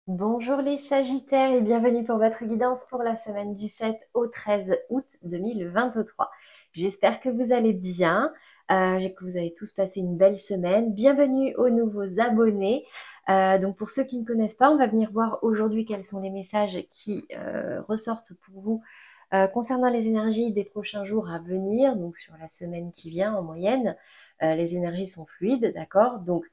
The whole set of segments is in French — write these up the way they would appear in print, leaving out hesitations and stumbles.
Bonjour les Sagittaires et bienvenue pour votre guidance pour la semaine du 7 au 13 août 2023. J'espère que vous allez bien, que vous avez tous passé une belle semaine. Bienvenue aux nouveaux abonnés. Donc pour ceux qui ne connaissent pas, on va venir voir aujourd'hui quels sont les messages qui ressortent pour vous concernant les énergies des prochains jours à venir, donc sur la semaine qui vient en moyenne. Les énergies sont fluides, d'accord? Donc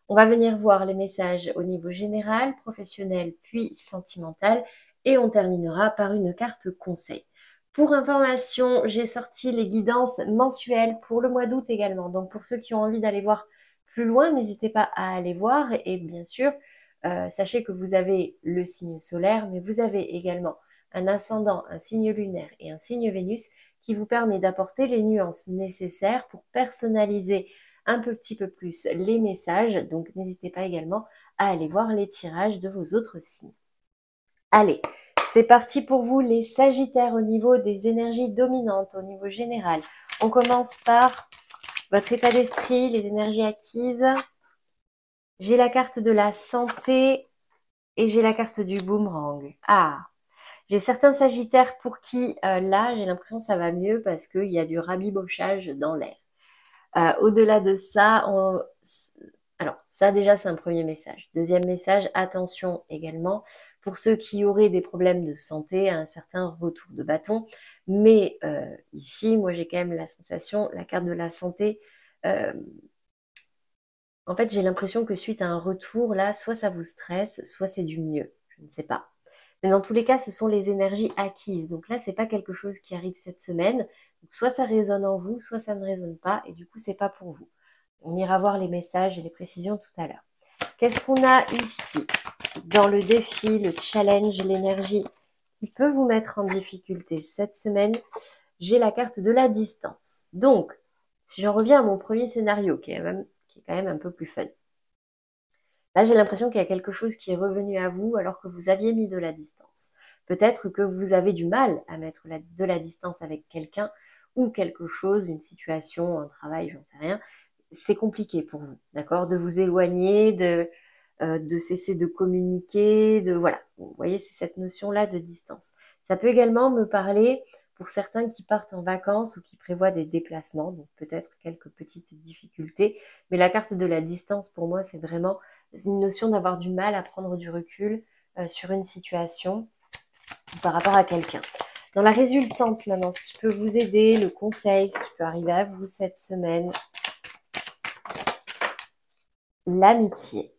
on va venir voir les messages au niveau général, professionnel, puis sentimental, et on terminera par une carte conseil. Pour information, j'ai sorti les guidances mensuelles pour le mois d'août également. Donc pour ceux qui ont envie d'aller voir plus loin, n'hésitez pas à aller voir. Et bien sûr, sachez que vous avez le signe solaire, mais vous avez également un ascendant, un signe lunaire et un signe Vénus qui vous permet d'apporter les nuances nécessaires pour personnaliser un petit peu plus les messages. Donc n'hésitez pas également à aller voir les tirages de vos autres signes. Allez, c'est parti pour vous les Sagittaires au niveau des énergies dominantes, au niveau général. On commence par votre état d'esprit, les énergies acquises. J'ai la carte de la santé et j'ai la carte du boomerang. Ah, j'ai certains Sagittaires pour qui, là, j'ai l'impression que ça va mieux parce qu'il y a du rabibochage dans l'air. Au-delà de ça, alors ça déjà c'est un premier message. Deuxième message, attention également pour ceux qui auraient des problèmes de santé, un certain retour de bâton. Mais ici, moi j'ai quand même la sensation, la carte de la santé, euh, en fait j'ai l'impression que suite à un retour là, soit ça vous stresse, soit c'est du mieux. Je ne sais pas. Mais dans tous les cas, ce sont les énergies acquises. Donc là, c'est pas quelque chose qui arrive cette semaine. Donc soit ça résonne en vous, soit ça ne résonne pas, et du coup, c'est pas pour vous. On ira voir les messages et les précisions tout à l'heure. Qu'est-ce qu'on a ici dans le défi, le challenge, l'énergie qui peut vous mettre en difficulté cette semaine? J'ai la carte de la distance. Donc, si j'en reviens à mon premier scénario, qui est quand même un peu plus fun. Là, j'ai l'impression qu'il y a quelque chose qui est revenu à vous alors que vous aviez mis de la distance. Peut-être que vous avez du mal à mettre de la distance avec quelqu'un ou quelque chose, une situation, un travail, j'en sais rien. C'est compliqué pour vous, d'accord? De vous éloigner, de cesser de communiquer, voilà. Vous voyez, c'est cette notion-là de distance. Ça peut également me parler pour certains qui partent en vacances ou qui prévoient des déplacements, donc peut-être quelques petites difficultés. Mais la carte de la distance, pour moi, c'est vraiment une notion d'avoir du mal à prendre du recul sur une situation par rapport à quelqu'un. Dans la résultante maintenant, ce qui peut vous aider, le conseil, ce qui peut arriver à vous cette semaine, l'amitié.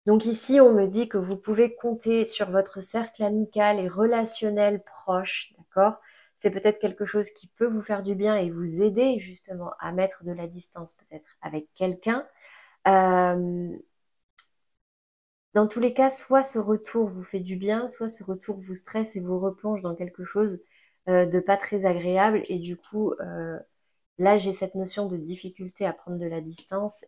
Donc ici, on me dit que vous pouvez compter sur votre cercle amical et relationnel proche, d'accord? C'est peut-être quelque chose qui peut vous faire du bien et vous aider justement à mettre de la distance peut-être avec quelqu'un. Dans tous les cas, soit ce retour vous fait du bien, soit ce retour vous stresse et vous replonge dans quelque chose de pas très agréable. Et du coup, là, j'ai cette notion de difficulté à prendre de la distance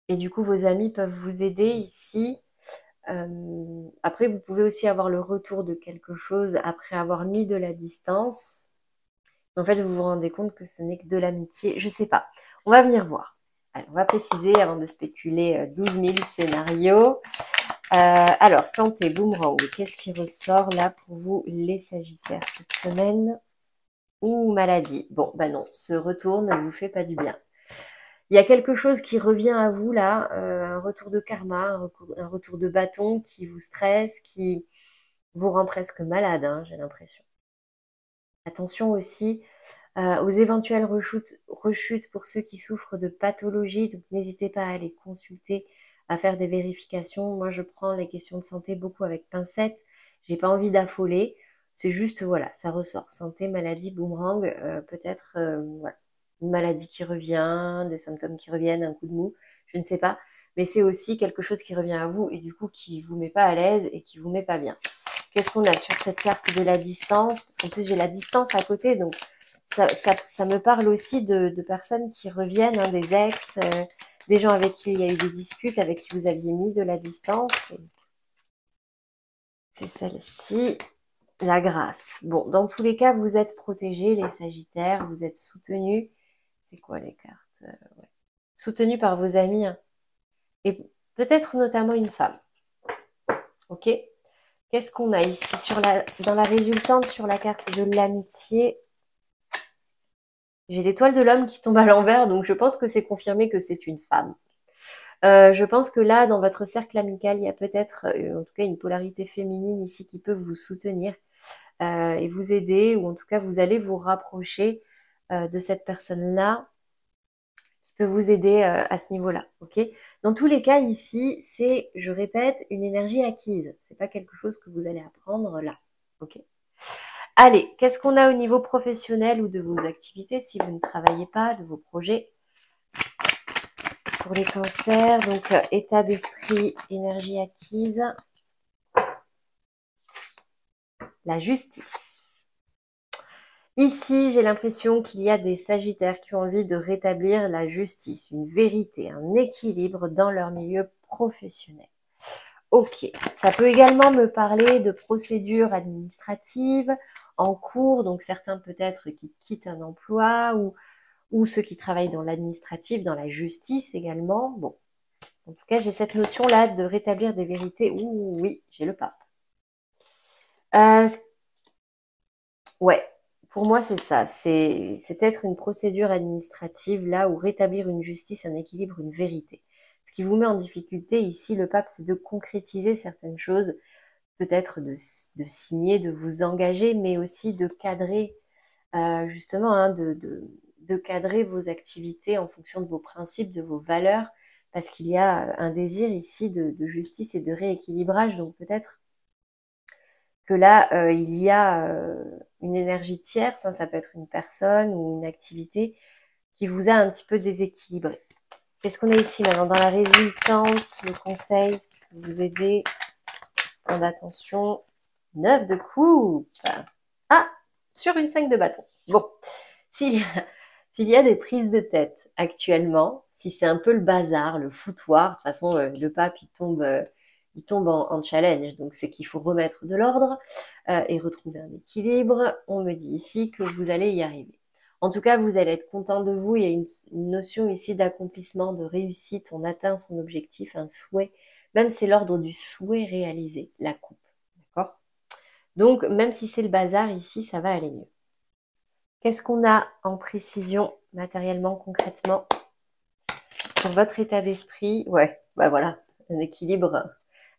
et du coup, vos amis peuvent vous aider ici. Après, vous pouvez aussi avoir le retour de quelque chose après avoir mis de la distance. En fait, vous vous rendez compte que ce n'est que de l'amitié. Je sais pas. On va venir voir. Allez, on va préciser avant de spéculer 12 000 scénarios. Alors, santé, boomerang, qu'est-ce qui ressort là pour vous, les Sagittaires, cette semaine? Ou maladie? Bon, bah non, ce retour ne vous fait pas du bien. Il y a quelque chose qui revient à vous là, un retour de karma, un retour de bâton qui vous stresse, qui vous rend presque malade, hein, j'ai l'impression. Attention aussi aux éventuelles rechutes pour ceux qui souffrent de pathologies, donc n'hésitez pas à aller consulter, à faire des vérifications. Moi, je prends les questions de santé beaucoup avec pincette. J'ai pas envie d'affoler. C'est juste, voilà, ça ressort. Santé, maladie, boomerang, peut-être, voilà, une maladie qui revient, des symptômes qui reviennent, un coup de mou, je ne sais pas. Mais c'est aussi quelque chose qui revient à vous et du coup qui vous met pas à l'aise et qui vous met pas bien. Qu'est-ce qu'on a sur cette carte de la distance? Parce qu'en plus, j'ai la distance à côté, donc ça me parle aussi de personnes qui reviennent, hein, des ex, des gens avec qui il y a eu des disputes, avec qui vous aviez mis de la distance. C'est celle-ci, la grâce. Bon, dans tous les cas, vous êtes protégés, les Sagittaires, vous êtes soutenus. C'est quoi les cartes? Ouais. Soutenus par vos amis, hein. Et peut-être notamment une femme. Ok? Qu'est-ce qu'on a ici dans la résultante sur la carte de l'amitié? J'ai l'étoile de l'homme qui tombe à l'envers, donc je pense que c'est confirmé que c'est une femme. Je pense que là, dans votre cercle amical, il y a peut-être, en tout cas, une polarité féminine ici qui peut vous soutenir et vous aider, ou en tout cas, vous allez vous rapprocher de cette personne-là qui peut vous aider à ce niveau-là. Ok. Dans tous les cas, ici, c'est, je répète, une énergie acquise. C'est pas quelque chose que vous allez apprendre là. Ok. Allez, qu'est-ce qu'on a au niveau professionnel ou de vos activités si vous ne travaillez pas, de vos projets? Pour les cancers, donc état d'esprit, énergie acquise, la justice. Ici, j'ai l'impression qu'il y a des sagittaires qui ont envie de rétablir la justice, une vérité, un équilibre dans leur milieu professionnel. Ok, ça peut également me parler de procédures administratives en cours, donc certains peut-être qui quittent un emploi ou ceux qui travaillent dans l'administratif, dans la justice également. Bon, en tout cas, j'ai cette notion-là de rétablir des vérités. Ouh, oui, j'ai le pape. Ouais, pour moi, c'est ça. C'est peut-être une procédure administrative, là, où rétablir une justice, un équilibre, une vérité. Ce qui vous met en difficulté ici, le pape, c'est de concrétiser certaines choses, peut-être de signer, de vous engager, mais aussi de cadrer, justement, hein, de cadrer vos activités en fonction de vos principes, de vos valeurs, parce qu'il y a un désir ici de justice et de rééquilibrage, donc peut-être que là, il y a une énergie tierce, hein, ça peut être une personne ou une activité qui vous a un petit peu déséquilibré. Qu'est-ce qu'on a ici maintenant dans la résultante, le conseil, ce qui peut vous aider? Point d'attention, 9 de coupe. Ah, sur une 5 de bâton. Bon, s'il y a des prises de tête actuellement, si c'est un peu le bazar, le foutoir, de toute façon, le pape, il tombe en challenge, donc c'est qu'il faut remettre de l'ordre et retrouver un équilibre. On me dit ici que vous allez y arriver. En tout cas, vous allez être content de vous. Il y a une notion ici d'accomplissement, de réussite. On atteint son objectif, un souhait. Même c'est l'ordre du souhait réalisé, la coupe. D'accord? Donc, même si c'est le bazar ici, ça va aller mieux. Qu'est-ce qu'on a en précision, matériellement, concrètement, sur votre état d'esprit? Ouais, bah voilà, un équilibre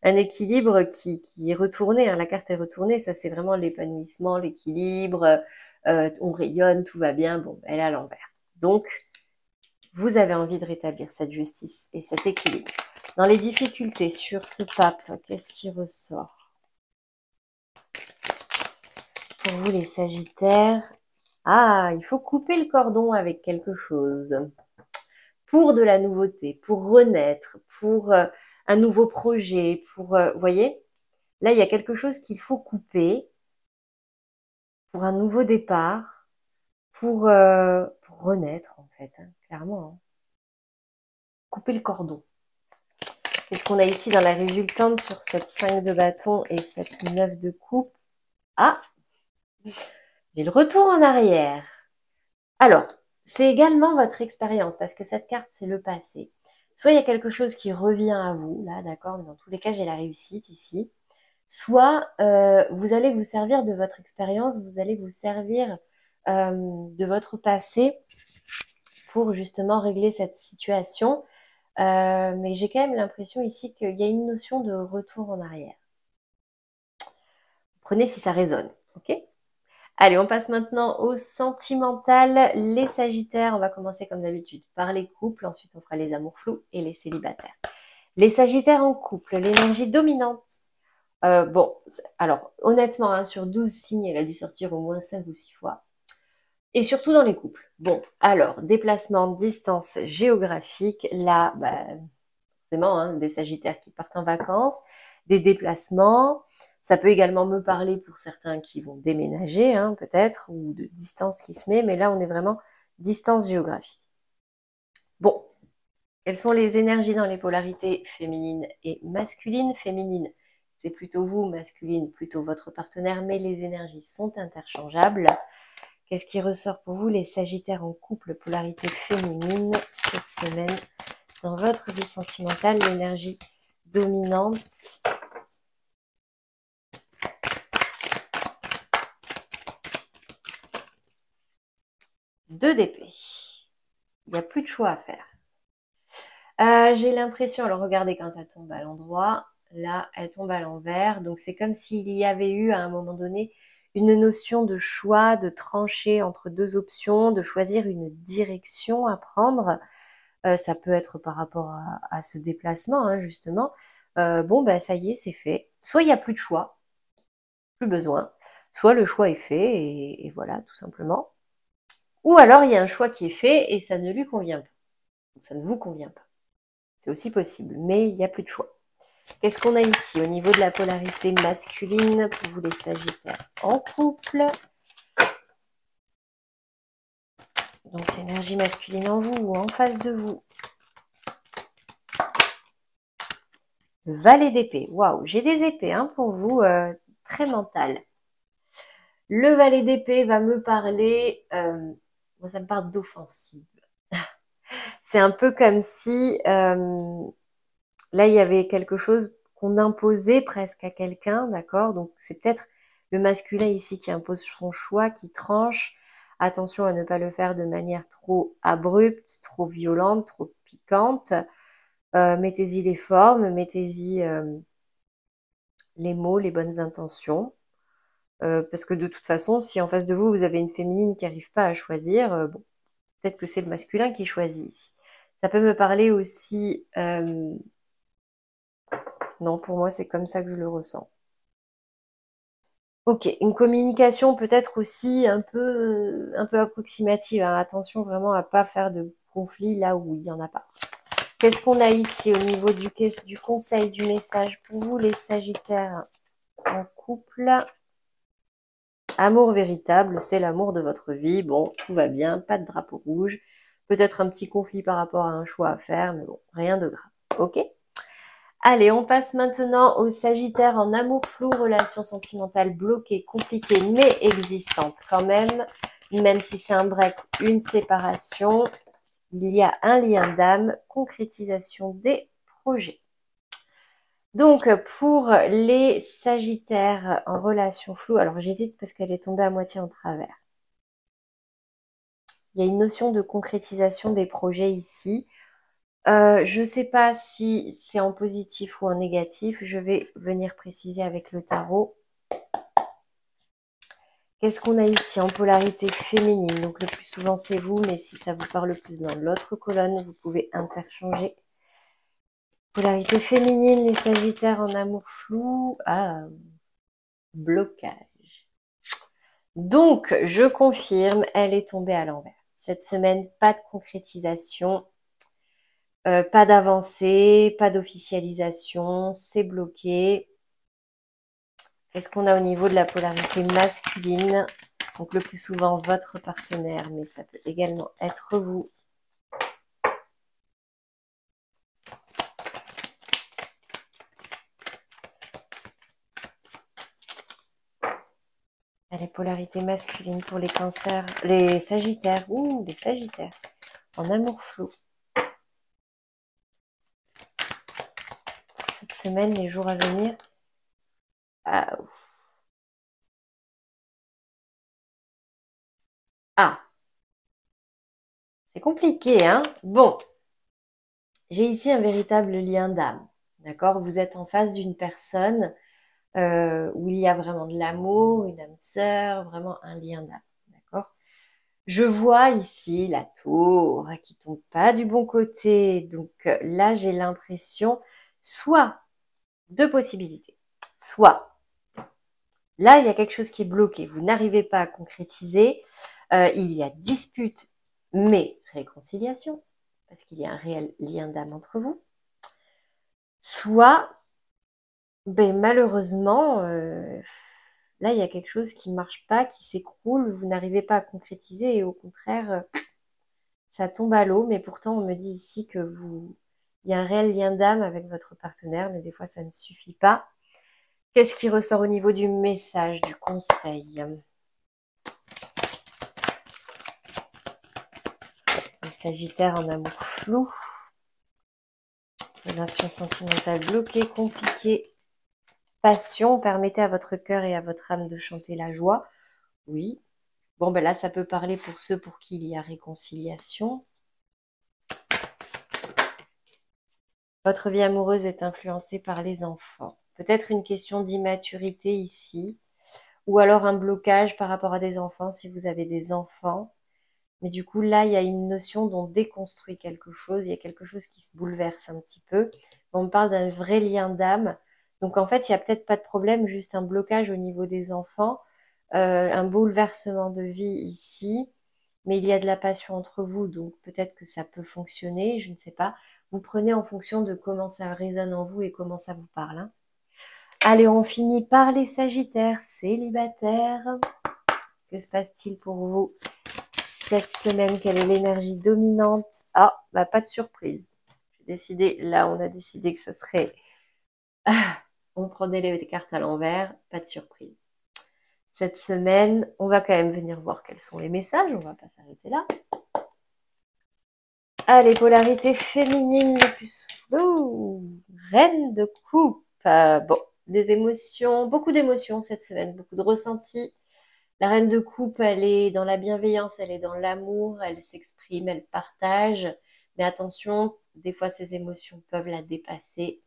qui est retourné, hein, la carte est retournée, ça c'est vraiment l'épanouissement, l'équilibre, on rayonne, tout va bien, bon, elle est à l'envers. Donc, vous avez envie de rétablir cette justice et cet équilibre. Dans les difficultés sur ce pape, qu'est-ce qui ressort? Pour vous les sagittaires, ah, il faut couper le cordon avec quelque chose. Pour de la nouveauté, pour renaître, pour un nouveau projet, pour, vous voyez, là, il y a quelque chose qu'il faut couper pour un nouveau départ, pour renaître, en fait, hein, clairement. Hein. Couper le cordon. Qu'est-ce qu'on a ici dans la résultante sur cette 5 de bâton et cette 9 de coupe? Ah, j'ai le retour en arrière. Alors, c'est également votre expérience, parce que cette carte, c'est le passé. Soit il y a quelque chose qui revient à vous, là, d'accord, mais dans tous les cas, j'ai la réussite ici. Soit vous allez vous servir de votre expérience, vous allez vous servir de votre passé pour justement régler cette situation. Mais j'ai quand même l'impression ici qu'il y a une notion de retour en arrière. Prenez si ça résonne, ok? Allez, on passe maintenant au sentimental. Les sagittaires, on va commencer comme d'habitude par les couples, ensuite on fera les amours flous et les célibataires. Les sagittaires en couple, l'énergie dominante. Bon, alors honnêtement, hein, sur 12 signes, elle a dû sortir au moins 5 ou 6 fois. Et surtout dans les couples. Bon, alors, déplacement, distance géographique, là, bah, forcément, hein, des sagittaires qui partent en vacances, des déplacements. Ça peut également me parler pour certains qui vont déménager, hein, peut-être, ou de distance qui se met, mais là, on est vraiment distance géographique. Bon, quelles sont les énergies dans les polarités féminines et masculines? Féminine, c'est plutôt vous, masculine, plutôt votre partenaire, mais les énergies sont interchangeables. Qu'est-ce qui ressort pour vous, les sagittaires en couple, polarité féminine, cette semaine dans votre vie sentimentale, l'énergie dominante. 2 d'épée. Il n'y a plus de choix à faire. J'ai l'impression, alors regardez quand elle tombe à l'endroit, là elle tombe à l'envers, donc c'est comme s'il y avait eu à un moment donné une notion de choix, de trancher entre 2 options, de choisir une direction à prendre. Ça peut être par rapport à ce déplacement, hein, justement. Bon, ben ça y est, c'est fait. Soit il n'y a plus de choix, plus besoin, soit le choix est fait et voilà, tout simplement. Ou alors il y a un choix qui est fait et ça ne lui convient pas. Donc ça ne vous convient pas. C'est aussi possible, mais il n'y a plus de choix. Qu'est-ce qu'on a ici au niveau de la polarité masculine pour vous les Sagittaires en couple? Donc l'énergie masculine en vous ou en face de vous. Le valet d'épée. Waouh, j'ai des épées hein, pour vous, très mental. Le valet d'épée va me parler, moi ça me parle d'offensive. C'est un peu comme si là il y avait quelque chose qu'on imposait presque à quelqu'un, d'accord? Donc c'est peut-être le masculin ici qui impose son choix, qui tranche. Attention à ne pas le faire de manière trop abrupte, trop violente, trop piquante. Mettez-y les formes, mettez-y les mots, les bonnes intentions. Parce que de toute façon, si en face de vous, vous avez une féminine qui n'arrive pas à choisir, bon, peut-être que c'est le masculin qui choisit ici. Ça peut me parler aussi... non, pour moi, c'est comme ça que je le ressens. Ok, une communication peut-être aussi un peu approximative. Hein. Attention vraiment à pas faire de conflit là où il n'y en a pas. Qu'est-ce qu'on a ici au niveau du conseil, du message pour vous, les Sagittaires en couple? Amour véritable, c'est l'amour de votre vie. Bon, tout va bien, pas de drapeau rouge. Peut-être un petit conflit par rapport à un choix à faire, mais bon, rien de grave. Ok? Allez, on passe maintenant aux Sagittaires en amour flou, relation sentimentale bloquée, compliquée, mais existante quand même. Même si c'est un break, une séparation, il y a un lien d'âme, concrétisation des projets. Donc, pour les Sagittaires en relation floue, alors j'hésite parce qu'elle est tombée à moitié en travers. Il y a une notion de concrétisation des projets ici. Je ne sais pas si c'est en positif ou en négatif. Je vais venir préciser avec le tarot. Qu'est-ce qu'on a ici en polarité féminine? Donc le plus souvent c'est vous, mais si ça vous parle plus dans l'autre colonne, vous pouvez interchanger. Polarité féminine, les Sagittaires en amour flou. Ah, blocage. Donc, je confirme, elle est tombée à l'envers. Cette semaine, pas de concrétisation, pas d'avancée, pas d'officialisation, c'est bloqué. Qu'est-ce qu'on a au niveau de la polarité masculine? Donc le plus souvent votre partenaire, mais ça peut également être vous. Les polarités masculines pour les cancers, les sagittaires, ouh, les sagittaires, en amour flou. Pour cette semaine, les jours à venir. Ah, ah. C'est compliqué, hein? Bon, j'ai ici un véritable lien d'âme, d'accord? Vous êtes en face d'une personne où il y a vraiment de l'amour, une âme sœur, vraiment un lien d'âme, d'accord? Je vois ici la tour qui tombe pas du bon côté. Donc là, j'ai l'impression soit deux possibilités. Soit là, il y a quelque chose qui est bloqué. Vous n'arrivez pas à concrétiser. Il y a dispute, mais réconciliation, parce qu'il y a un réel lien d'âme entre vous. Soit, ben, malheureusement, là, il y a quelque chose qui ne marche pas, qui s'écroule. Vous n'arrivez pas à concrétiser et au contraire... ça tombe à l'eau, mais pourtant on me dit ici que il y a un réel lien d'âme avec votre partenaire, mais des fois ça ne suffit pas. Qu'est-ce qui ressort au niveau du message, du conseil? Les Sagittaires en amour flou. Relation sentimentale bloquée, compliquée. Passion, permettez à votre cœur et à votre âme de chanter la joie. Oui. Bon, ben là, ça peut parler pour ceux pour qui il y a réconciliation. Votre vie amoureuse est influencée par les enfants. Peut-être une question d'immaturité ici, ou alors un blocage par rapport à des enfants si vous avez des enfants. Mais du coup, là, il y a une notion dont déconstruit quelque chose. Il y a quelque chose qui se bouleverse un petit peu. On me parle d'un vrai lien d'âme. Donc, en fait, il n'y a peut-être pas de problème, juste un blocage au niveau des enfants, un bouleversement de vie ici. Mais il y a de la passion entre vous, donc peut-être que ça peut fonctionner, je ne sais pas. Vous prenez en fonction de comment ça résonne en vous et comment ça vous parle, hein. Allez, on finit par les Sagittaires célibataires. Que se passe-t-il pour vous cette semaine? Quelle est l'énergie dominante? Ah, bah pas de surprise. J'ai décidé, là on a décidé que ça serait... on prenait les cartes à l'envers, pas de surprise. Cette semaine, on va quand même venir voir quels sont les messages, on va pas s'arrêter là. Allez, polarité féminine la plus... Ouh, reine de coupe. Bon, des émotions, beaucoup d'émotions cette semaine, beaucoup de ressentis. La reine de coupe, elle est dans la bienveillance, elle est dans l'amour, elle s'exprime, elle partage. Mais attention, des fois ces émotions peuvent la dépasser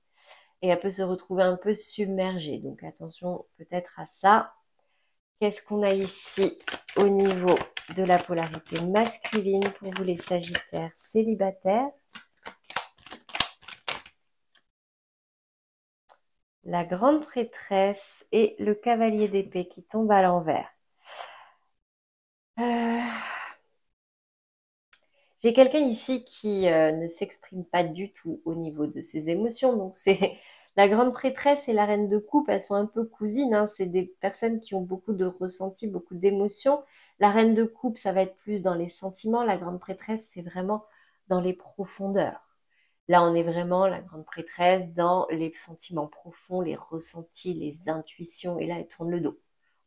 et elle peut se retrouver un peu submergée. Donc attention peut-être à ça. Qu'est-ce qu'on a ici au niveau de la polarité masculine pour vous les Sagittaires célibataires? La grande prêtresse et le cavalier d'épée qui tombe à l'envers. J'ai quelqu'un ici qui ne s'exprime pas du tout au niveau de ses émotions. Donc c'est la grande prêtresse et la reine de coupe, elles sont un peu cousines, hein. C'est des personnes qui ont beaucoup de ressentis, beaucoup d'émotions. La reine de coupe, ça va être plus dans les sentiments. La grande prêtresse, c'est vraiment dans les profondeurs. Là, on est vraiment la grande prêtresse dans les sentiments profonds, les ressentis, les intuitions. Et là, elle tourne le dos.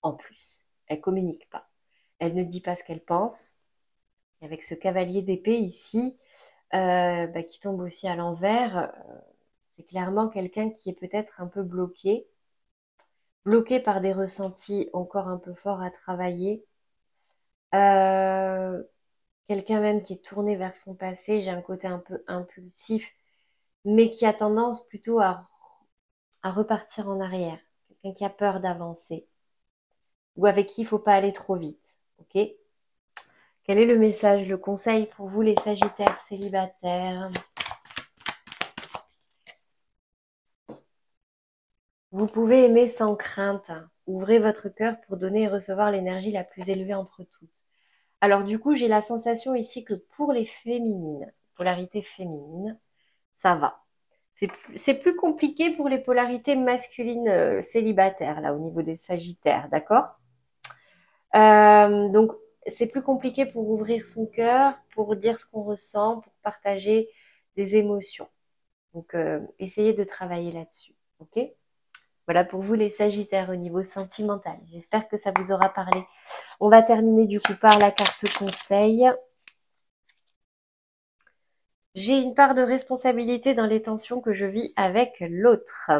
En plus, elle communique pas. Elle ne dit pas ce qu'elle pense. Et avec ce cavalier d'épée ici, qui tombe aussi à l'envers, c'est clairement quelqu'un qui est peut-être un peu bloqué par des ressentis encore un peu forts à travailler. Quelqu'un même qui est tourné vers son passé, j'ai un côté un peu impulsif, mais qui a tendance plutôt à repartir en arrière. Quelqu'un qui a peur d'avancer, ou avec qui il faut pas aller trop vite. Ok? Quel est le message, le conseil pour vous les Sagittaires célibataires? Vous pouvez aimer sans crainte. Ouvrez votre cœur pour donner et recevoir l'énergie la plus élevée entre toutes. Alors du coup, j'ai la sensation ici que pour les féminines, polarité féminine, ça va. C'est plus compliqué pour les polarités masculines célibataires, là, au niveau des Sagittaires, d'accord? Donc, c'est plus compliqué pour ouvrir son cœur, pour dire ce qu'on ressent, pour partager des émotions. Donc, essayez de travailler là-dessus, ok? Voilà pour vous les Sagittaires au niveau sentimental. J'espère que ça vous aura parlé. On va terminer du coup par la carte conseil. J'ai une part de responsabilité dans les tensions que je vis avec l'autre.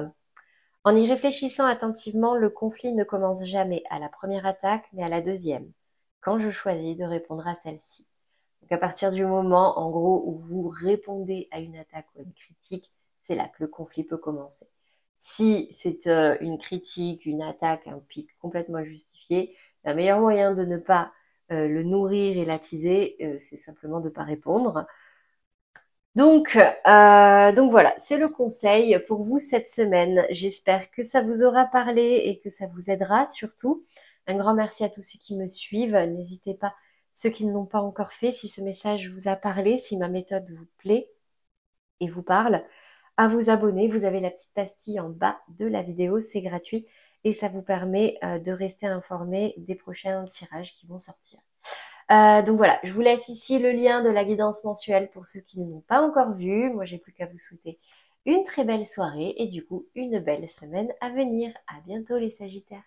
En y réfléchissant attentivement, le conflit ne commence jamais à la première attaque, mais à la deuxième, quand je choisis de répondre à celle-ci. Donc à partir du moment, en gros, où vous répondez à une attaque ou à une critique, c'est là que le conflit peut commencer. Si c'est une critique, une attaque, un pic complètement justifié, le meilleur moyen de ne pas le nourrir et l'attiser, c'est simplement de ne pas répondre. Donc voilà, c'est le conseil pour vous cette semaine. J'espère que ça vous aura parlé et que ça vous aidera surtout. Un grand merci à tous ceux qui me suivent. N'hésitez pas, ceux qui ne l'ont pas encore fait, si ce message vous a parlé, si ma méthode vous plaît et vous parle, à vous abonner. Vous avez la petite pastille en bas de la vidéo, c'est gratuit et ça vous permet de rester informé des prochains tirages qui vont sortir. Donc voilà, je vous laisse ici le lien de la guidance mensuelle pour ceux qui ne l'ont pas encore vu. Moi, j'ai plus qu'à vous souhaiter une très belle soirée et du coup, une belle semaine à venir. À bientôt les Sagittaires.